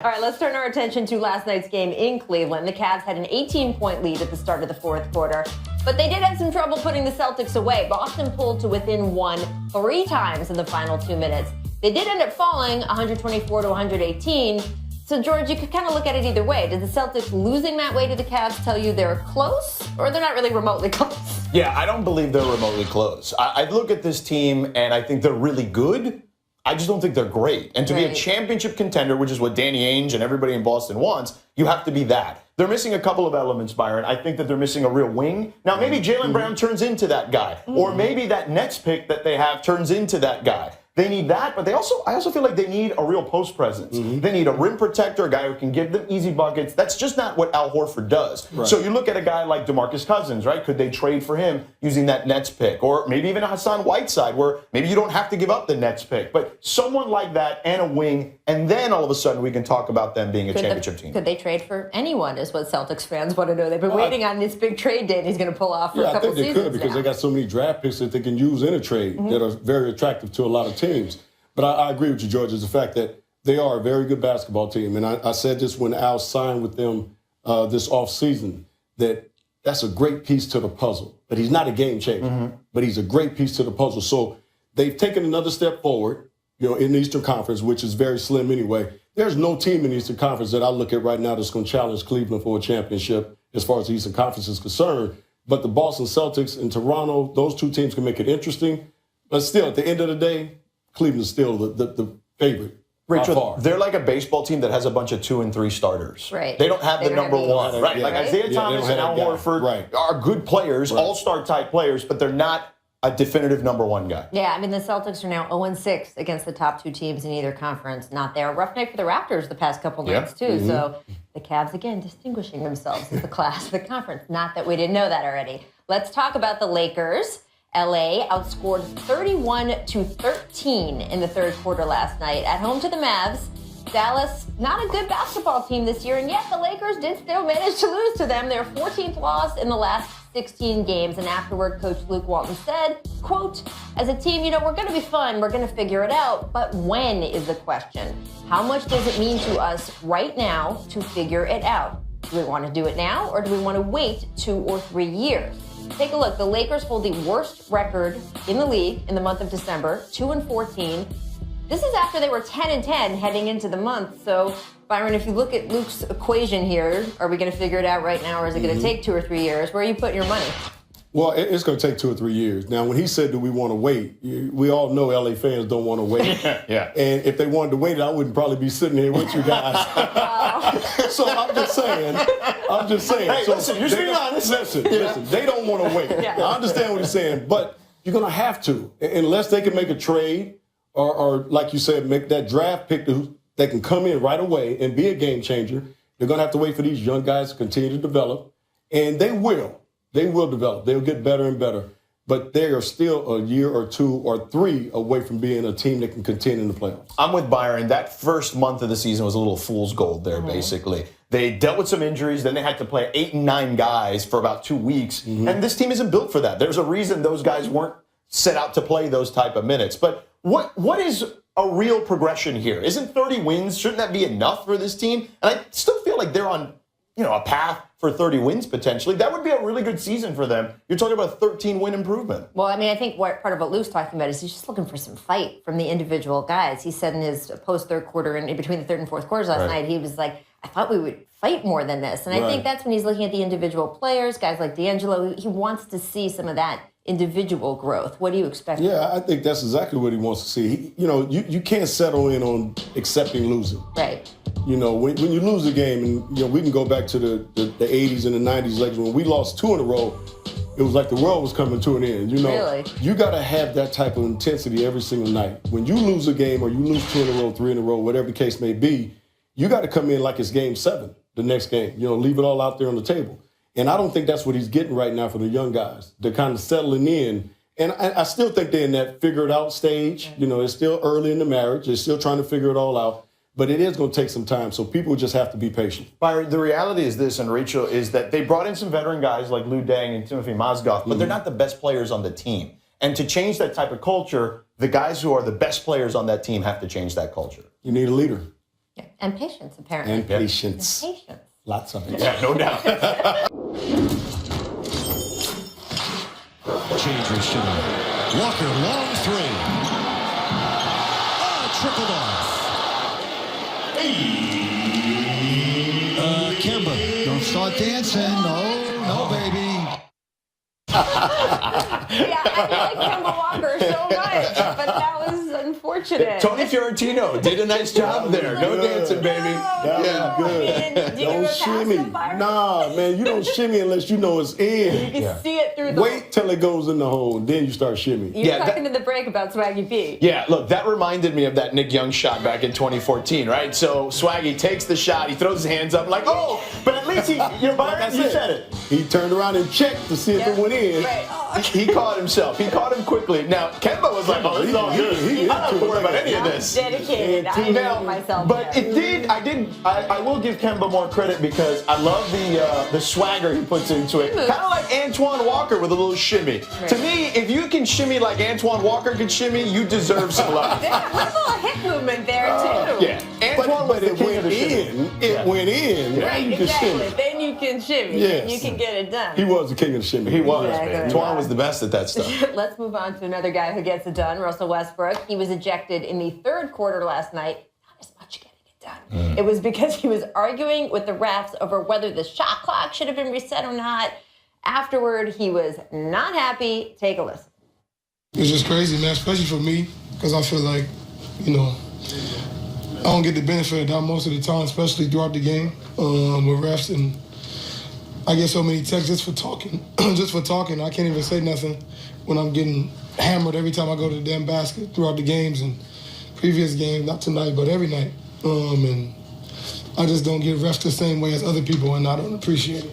All right, let's turn our attention to last night's game in Cleveland. The Cavs had an 18-point lead at the start of the fourth quarter, but they did have some trouble putting the Celtics away. Boston pulled to within one 3 times in the final 2 minutes. They did end up falling 124 to 118. So, George, you could kind of look at it either way. Did the Celtics losing that way to the Cavs tell you they're close, or they're not really remotely close? Yeah, I don't believe they're remotely close. I look at this team, and I think they're really good. I just don't think they're great. And to be a championship contender, which is what Danny Ainge and everybody in Boston wants, you have to be that. They're missing a couple of elements, Byron. I think that they're missing a real wing. Now, maybe Jaylen Brown turns into that guy. Or maybe that Nets pick that they have turns into that guy. They need that, but I also feel like they need a real post presence. They need a rim protector, a guy who can give them easy buckets. That's just not what Al Horford does. Right. So you look at a guy like DeMarcus Cousins, right? Could they trade for him using that Nets pick? Or maybe even a Hassan Whiteside, where maybe you don't have to give up the Nets pick. But someone like that and a wing, and then all of a sudden we can talk about them being a championship team. Could they trade for anyone is what Celtics fans want to know. They've been waiting on this big trade date he's going to pull off for a couple seasons. I think they could because they got so many draft picks that they can use in a trade that are very attractive to a lot of teams. But I agree with you, George, is the fact that they are a very good basketball team. And I said this when Al signed with them this offseason, that's a great piece to the puzzle. But he's not a game changer, but he's a great piece to the puzzle. So they've taken another step forward, in the Eastern Conference, which is very slim anyway. There's no team in the Eastern Conference that I look at right now that's going to challenge Cleveland for a championship as far as the Eastern Conference is concerned. But the Boston Celtics and Toronto, those two teams can make it interesting. But still, at the end of the day, Cleveland's still the favorite. Rachel, they're like a baseball team that has a bunch of 2 and 3 starters. Right. They don't have the number one. Right. Yeah. Like Isaiah Thomas and Al Horford are good players, all-star type players, but they're not a definitive number one guy. Yeah, I mean, the Celtics are now 0-6 against the top 2 teams in either conference. Not there. Rough night for the Raptors the past couple nights, too. So the Cavs, again, distinguishing themselves as the class of the conference. Not that we didn't know that already. Let's talk about the Lakers. LA outscored 31-13 in the third quarter last night. At home to the Mavs, Dallas, not a good basketball team this year, and yet the Lakers did still manage to lose to them. Their 14th loss in the last 16 games. And afterward, Coach Luke Walton said, quote, as a team, we're going to be fun. We're going to figure it out. But when is the question? How much does it mean to us right now to figure it out? Do we want to do it now, or do we want to wait 2 or 3 years? Take a look. The Lakers hold the worst record in the league in the month of December, 2-14. This is after they were 10-10 heading into the month. So, Byron, if you look at Luke's equation here, are we going to figure it out right now, or is it going to take 2 or 3 years? Where are you putting your money? Well, it's going to take 2 or 3 years. Now, when he said, do we want to wait? We all know LA fans don't want to wait. Yeah. And if they wanted to wait, I wouldn't probably be sitting here with you guys. So I'm just saying. Hey, so listen, you're being honest. Listen, they don't want to wait. Yeah. I understand what he's saying, but you're going to have to. Unless they can make a trade or like you said, make that draft pick that can come in right away and be a game changer. They're going to have to wait for these young guys to continue to develop. And they will. They will develop. They'll get better and better. But they are still a year or 2 or 3 away from being a team that can contend in the playoffs. I'm with Byron. That first month of the season was a little fool's gold there, basically. They dealt with some injuries. Then they had to play 8 and 9 guys for about 2 weeks. And this team isn't built for that. There's a reason those guys weren't set out to play those type of minutes. But what is a real progression here? Isn't 30 wins, shouldn't that be enough for this team? And I still feel like they're on a path for 30 wins potentially. That would be a really good season for them. You're talking about a 13-win improvement. Well, I mean, I think part of what Lou's talking about is he's just looking for some fight from the individual guys. He said in his post-third quarter and in between the third and fourth quarters last night, he was like, I thought we would fight more than this. And I think that's when he's looking at the individual players, guys like D'Angelo. He wants to see some of that individual growth. What do you expect? Yeah, I think that's exactly what he wants to see. You can't settle in on accepting losing. Right. When you lose a game, and we can go back to the 80s and the 90s, like when we lost 2 in a row, it was like the world was coming to an end. Really? You got to have that type of intensity every single night. When you lose a game or you lose 2 in a row, 3 in a row, whatever the case may be, you got to come in like it's game 7, the next game. Leave it all out there on the table. And I don't think that's what he's getting right now for the young guys. They're kind of settling in. And I still think they're in that figure it out stage. It's still early in the marriage. They're still trying to figure it all out. But it is going to take some time, so people just have to be patient. Byron, the reality is this, and Rachel, is that they brought in some veteran guys like Lou Deng and Timothy Mozgov, but they're not the best players on the team. And to change that type of culture, the guys who are the best players on that team have to change that culture. You need a leader. Yeah. And patience, apparently. And patience. And patience. Lots of it. Yeah, no doubt. Change shimmy. Walker, long three. Trickled off. Kemba. Don't start dancing. No, baby. Yeah, I like Kemba Walker so much, but that was unfortunate. Tony Fiorentino did a nice job there. No dancing, baby. That was good. I mean, did you Don't go past shimmy. the fire? Nah, man, you don't shimmy unless you know it's in. You can see it through the. Wait till it goes in the hole, then you start shimmying. You were Yeah, talking to the break about Swaggy P. Yeah, look, that reminded me of that Nick Young shot back in 2014, right? So Swaggy takes the shot, he throws his hands up like, oh, but at least Byron, you said it. He turned around and checked to see if it went in. Right. Oh. He caught himself. He caught him quickly. Now, Kemba was like, oh, this is all good. I don't have to worry about any of this. Dedicated. I know myself. But I will give Kemba more credit because I love the swagger he puts into it. Kind of like Antoine Walker with a little shimmy. Right. To me, if you can shimmy like Antoine Walker can shimmy, you deserve some love. There's a little hip movement there, too. Yeah. Antoine was But the it king went of the shimmy. in. It went in. Now Right, you can exactly. shimmy. Then you can shimmy. Yes. You can get it done. He was the king of the shimmy. He was, Exactly. man. Antoine was the best at that stuff. Let's move on to another guy who gets it done, Russell Westbrook. He was ejected in the third quarter last night. Not as much getting it done. It was because he was arguing with the refs over whether the shot clock should have been reset or not. Afterward, he was not happy. Take a listen. It's just crazy, man, especially for me, because I feel like, I don't get the benefit of that most of the time, especially throughout the game with refs. And I get so many texts just for talking. I can't even say nothing when I'm getting hammered every time I go to the damn basket throughout the games and previous games, not tonight, but every night. And I just don't get refs the same way as other people, and I don't appreciate it.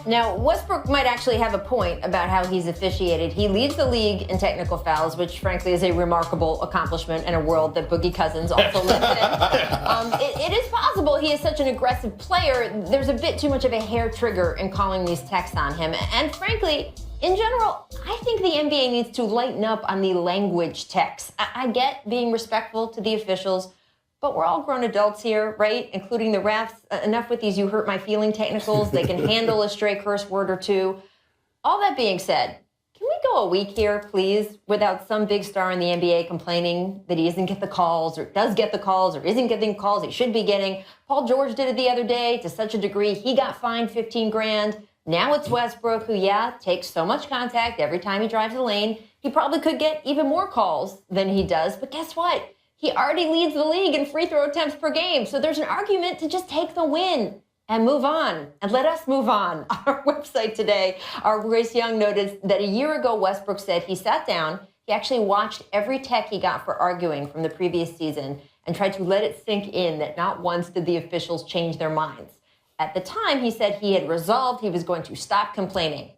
Now, Westbrook might actually have a point about how he's officiated. He leads the league in technical fouls, which frankly is a remarkable accomplishment in a world that Boogie Cousins also lives in. It is possible he is such an aggressive player. There's a bit too much of a hair trigger in calling these texts on him. And frankly, in general, I think the NBA needs to lighten up on the language texts. I get being respectful to the officials, but we're all grown adults here, right? Including the refs. Enough with these you hurt my feeling technicals. They can handle a stray curse word or two. All that being said, can we go a week here, please, without some big star in the NBA complaining that he doesn't get the calls or does get the calls or isn't getting calls he should be getting? Paul George did it the other day to such a degree he got fined $15,000. Now it's Westbrook who, takes so much contact every time he drives the lane. He probably could get even more calls than he does, but guess what? He already leads the league in free throw attempts per game, so there's an argument to just take the win and move on. And let us move on. On our website today, our Royce Young noted that a year ago, Westbrook said he sat down, he actually watched every tech he got for arguing from the previous season and tried to let it sink in that not once did the officials change their minds. At the time, he said he had resolved he was going to stop complaining.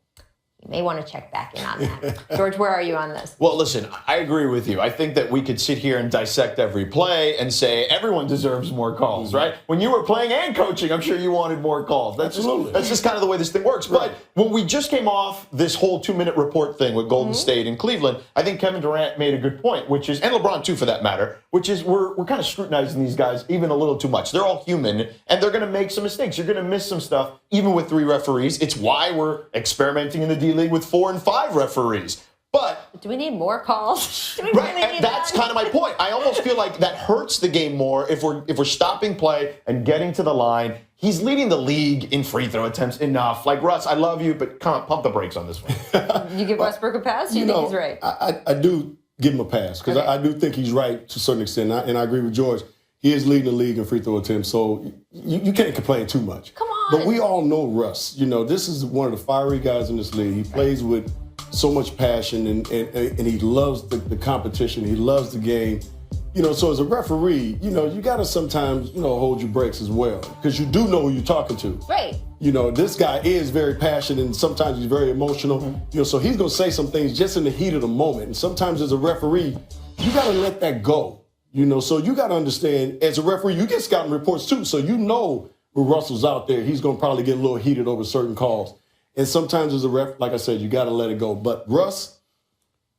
You may want to check back in on that. George, where are you on this? Well, listen, I agree with you. I think that we could sit here and dissect every play and say everyone deserves more calls, right? When you were playing and coaching, I'm sure you wanted more calls. That's just kind of the way this thing works. Right. But when we just came off this whole 2-minute report thing with Golden State and Cleveland, I think Kevin Durant made a good point, which is, and LeBron too for that matter, which is we're kind of scrutinizing these guys even a little too much. They're all human, and they're going to make some mistakes. You're going to miss some stuff, even with 3 referees. It's why we're experimenting in the D-League with 4 and 5 referees. But do we need more calls? Do we right, really need that's that? kind of my point. I almost feel like that hurts the game more if we're stopping play and getting to the line. He's leading the league in free throw attempts enough. Like, Russ, I love you, but come on, pump the brakes on this one. You give Westbrook a pass? You think he's right? I do give him a pass because Okay. I do think he's right to a certain extent, and I agree with George. He is leading the league in free throw attempts, so you can't complain too much. Come on. But we all know Russ. This is one of the fiery guys in this league. He plays with so much passion, and he loves the competition. He loves the game. So as a referee, you got to sometimes, hold your brakes as well because you do know who you're talking to. Right. This guy is very passionate and sometimes he's very emotional. So he's going to say some things just in the heat of the moment. And sometimes as a referee, you got to let that go. So you got to understand, as a referee, you get scouting reports too. So when Russell's out there, he's going to probably get a little heated over certain calls. And sometimes as a ref, like I said, you got to let it go. But Russ,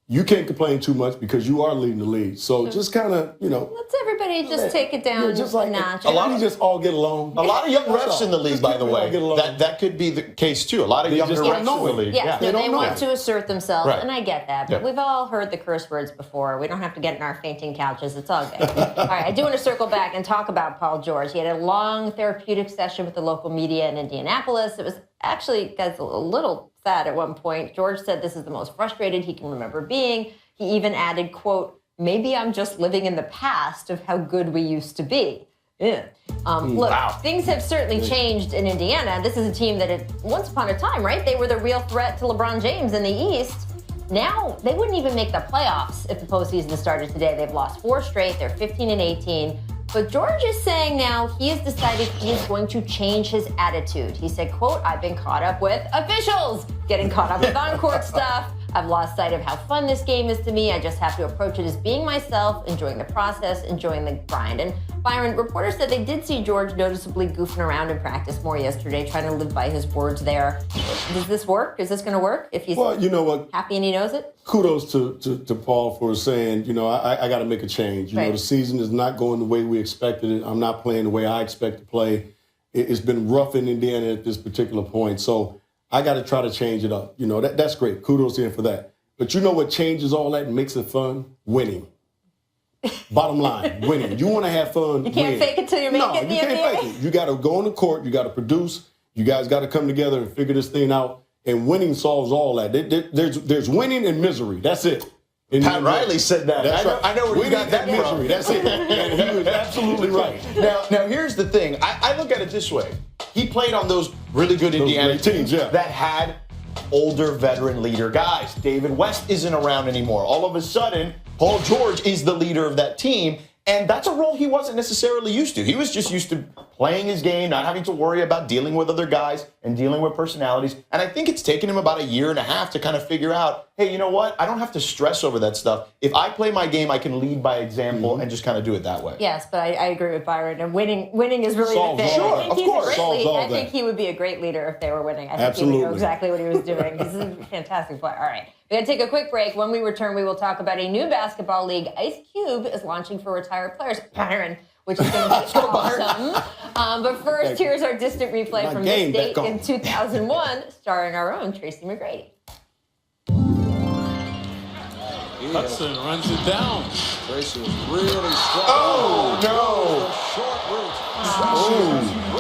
you can't complain too much because you are leading the league. So just kind of, Let's everybody just take it down just like a notch. a lot of just all get along. A lot of young That's refs all. in the league, Just by keep the me all way. get along. That could be the case too. A lot of younger just refs don't know in the it. league. Yes, They no, don't they know want it. to assert themselves, Right. and I get that. But Yeah. we've all heard the curse words before. We don't have to get in our fainting couches. It's all good. All right, I do want to circle back and talk about Paul George. He had a long therapeutic session with the local media in Indianapolis. It was actually, guys, a little sad at one point. George said this is the most frustrated he can remember being. He even added, quote, "Maybe I'm just living in the past of how good we used to be." Yeah. Look, Wow. things have certainly changed in Indiana. This is a team that once upon a time, right? They were the real threat to LeBron James in the East. Now, they wouldn't even make the playoffs if the postseason started today. They've lost 4 straight. They're 15 and 18. But George is saying now he has decided he is going to change his attitude. He said, quote, "I've been caught up with officials, getting caught up with on-court stuff. I've lost sight of how fun this game is to me. I just have to approach it as being myself, enjoying the process, enjoying the grind." And Byron, reporters said they did see George noticeably goofing around in practice more yesterday, trying to live by his words there. Does this work? Is this going to work if he's Well, you know what? happy and he knows it? Kudos to Paul for saying, I got to make a change. Right. The season is not going the way we expected it. I'm not playing the way I expect to play. It's been rough in Indiana at this particular point. So I got to try to change it up. That's great. Kudos to him for that. But you know what changes all that and makes it fun? Winning. Bottom line, winning. You want to have fun. You can't win. fake it till you make it in the you can't NBA. fake it. You got to go on the court. You got to produce. You guys got to come together and figure this thing out. And winning solves all that. There's winning and misery. That's it. Pat Riley said that. That's right. I know where you Winning got that and from. misery. That's it. And he was absolutely right. Now here's the thing. I look at it this way. He played on those really good Indiana great teams, yeah. that had older veteran leader guys. David West isn't around anymore. All of a sudden, Paul George is the leader of that team. And that's a role he wasn't necessarily used to. He was just used to playing his game, not having to worry about dealing with other guys and dealing with personalities. And I think it's taken him about a year and a half to kind of figure out, hey, you know what? I don't have to stress over that stuff. If I play my game, I can lead by example and just kind of do it that way. Yes, but I agree with Byron. And winning is really Solves the thing. all I think that. he's Of course. a great Solves leader. all I think that. he would be a great leader if they were winning. I think he would Absolutely. know exactly what he was doing. He's a fantastic player. All right. We're going to take a quick break. When we return, we will talk about a new basketball league. Ice Cube is launching for retired players. Byron, which is going to be awesome. But first, here's our distant replay My from this game date back on. in 2001, starring our own Tracy McGrady. Hudson runs it down. Tracy was really strong. Oh, no.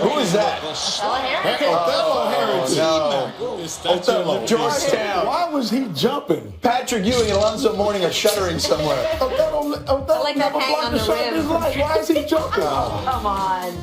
Who is that? Stella Harrington. Othello Harrington. No. This statue Othello, of Georgetown. Why was he jumping? Patrick Ewing and Alonzo Mourning are shuddering somewhere. Othello like that never hang blocked on a the shot in rim. his life. Why is he jumping? Come on.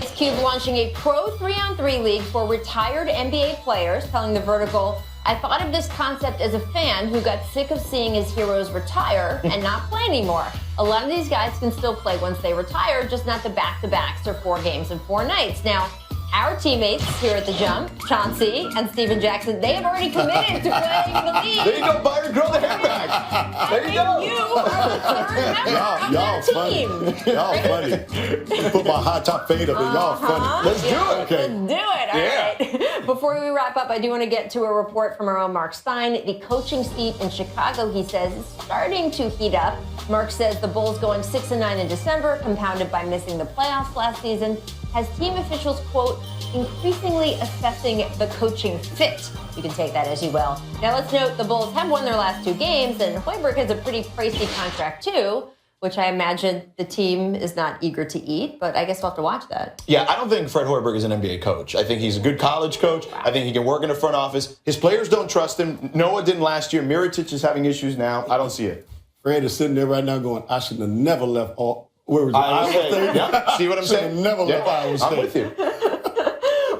Ice Cube launching a pro 3-on-3 league for retired NBA players, telling The Vertical, "I thought of this concept as a fan who got sick of seeing his heroes retire and not play anymore. A lot of these guys can still play once they retire, just not the back-to-backs or 4 games in 4 nights." Now, our teammates here at The Jump, Chauncey and Steven Jackson, they have already committed to playing in the league. There you go, Byron. Grow the hair back. There you go. You are the third member of Y'all that funny. team. Y'all funny. Put my high top fade up there. Y'all funny. Let's do it. Okay. Let's do it. All Yeah. right. Before we wrap up, I do want to get to a report from our own Mark Stein. The coaching seat in Chicago, he says, is starting to heat up. Mark says the Bulls going 6-9 in December, compounded by missing the playoffs last season, has team officials, quote, increasingly assessing the coaching fit. You can take that as you will. Now let's note the Bulls have won their last 2 games, and Hoiberg has a pretty pricey contract too, which I imagine the team is not eager to eat, but I guess we'll have to watch that. Yeah, I don't think Fred Hoiberg is an NBA coach. I think he's a good college coach. I think he can work in the front office. His players don't trust him. Noah didn't last year. Mirotic is having issues now. I don't see it. Fred is sitting there right now going, I should have never left where was it? Iowa State. Yeah, see what I'm Should saying? have never left Iowa State. I'm with you.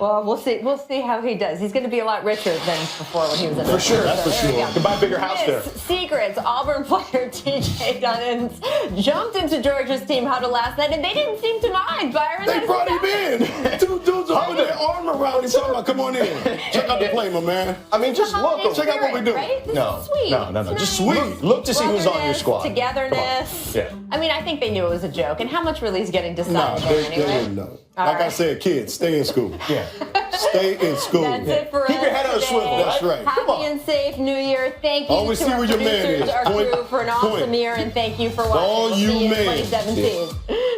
Well, we'll see. We'll see how he does. He's going to be a lot richer than before when he was in For sure. That's for There we sure. go. Can buy a bigger house there. Secrets. Auburn player TJ Dunnins jumped into Georgia's team huddle last night, and they didn't seem to mind. Byron, They brought him in. 2 dudes are putting their arm around him, talking about, come on in. Check out the play, my man. I mean, just look. Check out what we do. Right? This No, is sweet. no. It's Just nice. look to see who's on your Togetherness, squad. Togetherness. Come on. Yeah. I mean, I think they knew it was a joke. And how much really is getting No, decided they there anyway? didn't know. All Like I right. said, kids, stay in school. Yeah. Stay in school. That's it for Keep us your head on a today. swivel, That's right. Happy Come on. and safe New Year. Thank you Always to see our where your man producers, is. our Point. crew for an awesome Point. year, and thank you for watching. All We'll you see you in men. 2017.